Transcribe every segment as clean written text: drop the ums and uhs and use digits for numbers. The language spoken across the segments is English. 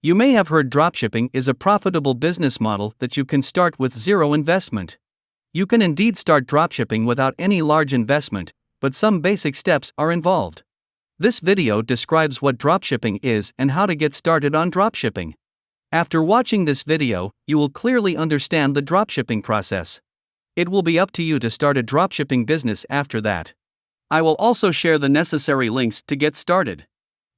You may have heard dropshipping is a profitable business model that you can start with zero investment. You can indeed start dropshipping without any large investment, but some basic steps are involved. This video describes what dropshipping is and how to get started on dropshipping. After watching this video, you will clearly understand the dropshipping process. It will be up to you to start a dropshipping business after that. I will also share the necessary links to get started.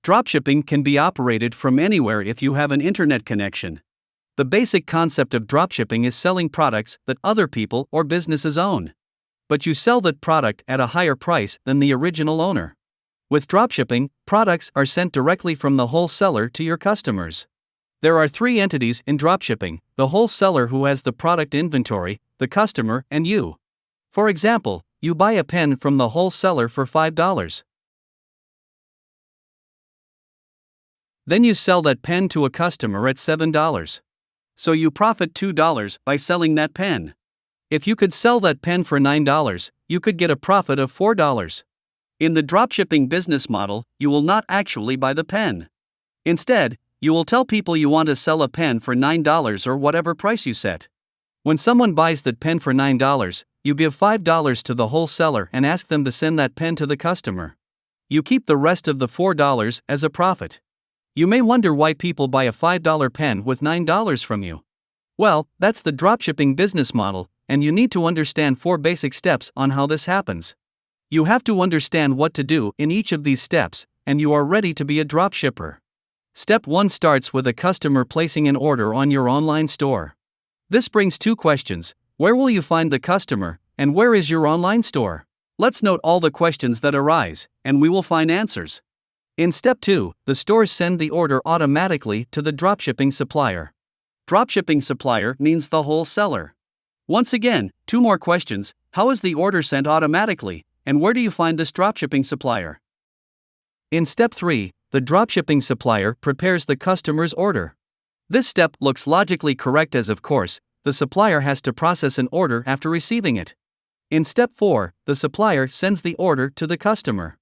Dropshipping can be operated from anywhere if you have an internet connection. The basic concept of dropshipping is selling products that other people or businesses own. But you sell that product at a higher price than the original owner. With dropshipping, products are sent directly from the wholesaler to your customers. There are three entities in dropshipping: the wholesaler who has the product inventory, the customer, and you. For example, you buy a pen from the wholesaler for $5. Then you sell that pen to a customer at $7. So you profit $2 by selling that pen. If you could sell that pen for $9, you could get a profit of $4. In the dropshipping business model, you will not actually buy the pen. Instead, you will tell people you want to sell a pen for $9 or whatever price you set. When someone buys that pen for $9, you give $5 to the wholesaler and ask them to send that pen to the customer. You keep the rest of the $4 as a profit. You may wonder why people buy a $5 pen with $9 from you. Well, that's the dropshipping business model, and you need to understand 4 basic steps on how this happens. You have to understand what to do in each of these steps, and you are ready to be a dropshipper. Step 1 starts with a customer placing an order on your online store. This brings 2 questions: where will you find the customer, and where is your online store? Let's note all the questions that arise, and we will find answers. In step 2, the stores send the order automatically to the dropshipping supplier. Dropshipping supplier means the wholesaler. Once again, 2 more questions: how is the order sent automatically, and where do you find this dropshipping supplier? In step 3, the dropshipping supplier prepares the customer's order. This step looks logically correct as, of course, the supplier has to process an order after receiving it. In step 4, the supplier sends the order to the customer.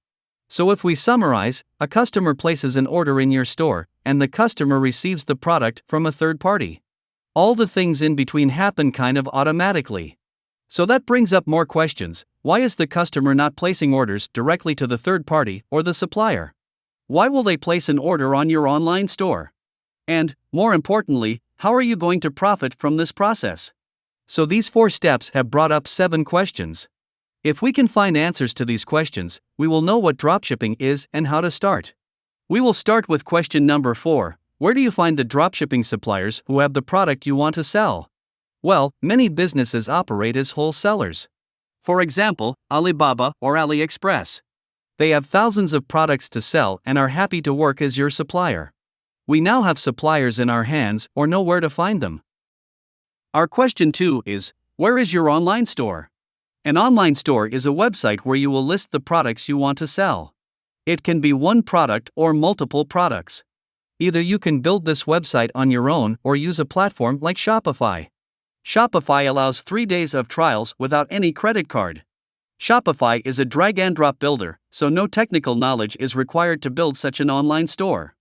So if we summarize, a customer places an order in your store, and the customer receives the product from a third party. All the things in between happen kind of automatically. So that brings up more questions. Why is the customer not placing orders directly to the third party or the supplier? Why will they place an order on your online store? And, more importantly, how are you going to profit from this process? So these 4 steps have brought up 7 questions. If we can find answers to these questions, we will know what dropshipping is and how to start. We will start with question number 4. Where do you find the dropshipping suppliers who have the product you want to sell? Well, many businesses operate as wholesalers. For example, Alibaba or AliExpress. They have thousands of products to sell and are happy to work as your supplier. We now have suppliers in our hands or know where to find them. Our question 2 is, where is your online store? An online store is a website where you will list the products you want to sell. It can be one product or multiple products. Either you can build this website on your own or use a platform like Shopify. Shopify allows 3 days of trials without any credit card. Shopify is a drag-and-drop builder, so no technical knowledge is required to build such an online store.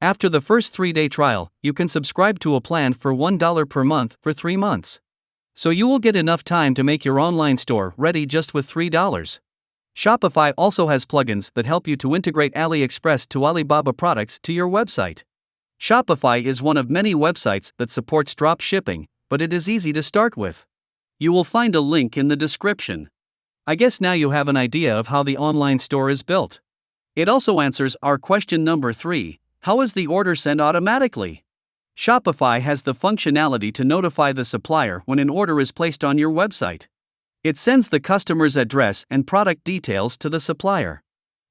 After the first 3-day trial, you can subscribe to a plan for $1 per month for 3 months. So you will get enough time to make your online store ready just with $3. Shopify also has plugins that help you to integrate AliExpress to Alibaba products to your website. Shopify is one of many websites that supports drop shipping, but it is easy to start with. You will find a link in the description. I guess now you have an idea of how the online store is built. It also answers our question number 3, how is the order sent automatically? Shopify has the functionality to notify the supplier when an order is placed on your website. It sends the customer's address and product details to the supplier.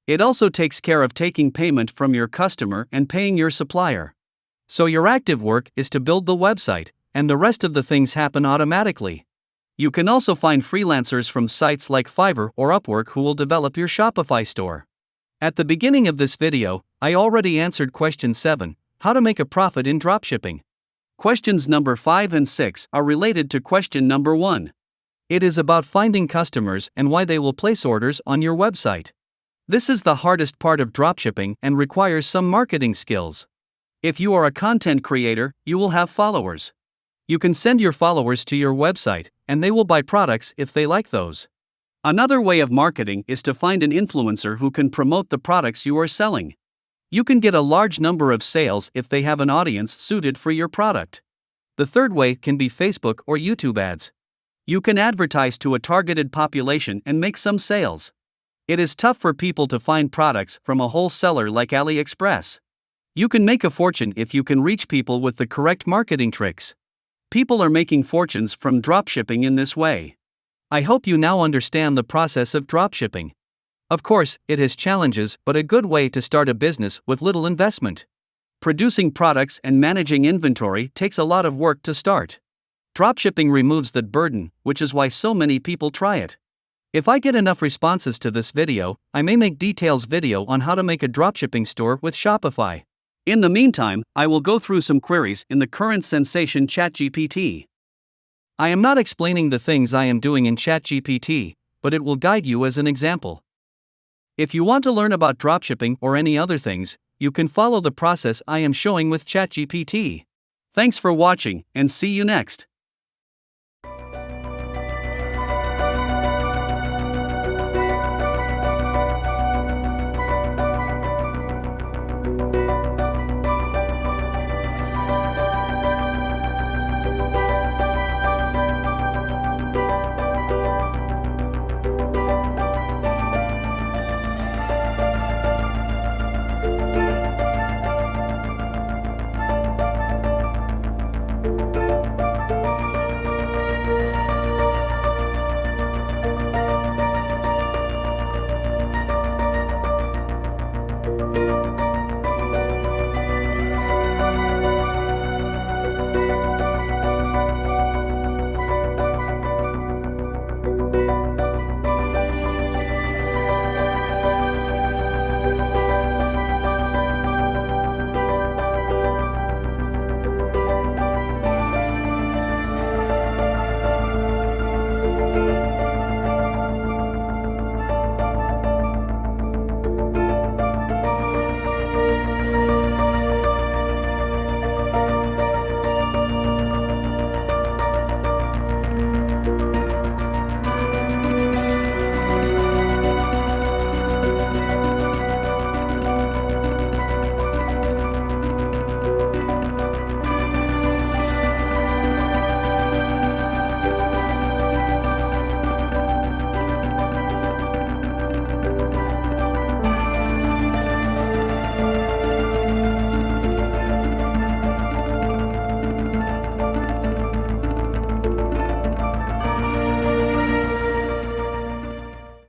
It also takes care of taking payment from your customer and paying your supplier. So your active work is to build the website, and the rest of the things happen automatically. You can also find freelancers from sites like Fiverr or Upwork who will develop your Shopify store. At the beginning of this video, I already answered question 7, how to make a profit in dropshipping. Questions number 5 and 6 are related to question number 1. It is about finding customers and why they will place orders on your website. This is the hardest part of dropshipping and requires some marketing skills. If you are a content creator, you will have followers. You can send your followers to your website, and they will buy products if they like those. Another way of marketing is to find an influencer who can promote the products you are selling. You can get a large number of sales if they have an audience suited for your product. The third way can be Facebook or YouTube ads. You can advertise to a targeted population and make some sales. It is tough for people to find products from a wholesaler like AliExpress. You can make a fortune if you can reach people with the correct marketing tricks. People are making fortunes from dropshipping in this way. I hope you now understand the process of dropshipping. Of course, it has challenges, but a good way to start a business with little investment. Producing products and managing inventory takes a lot of work to start. Dropshipping removes that burden, which is why so many people try it. If I get enough responses to this video, I may make details video on how to make a dropshipping store with Shopify. In the meantime, I will go through some queries in the current sensation ChatGPT. I am not explaining the things I am doing in ChatGPT, but it will guide you as an example. If you want to learn about dropshipping or any other things, you can follow the process I am showing with ChatGPT. Thanks for watching, and see you next.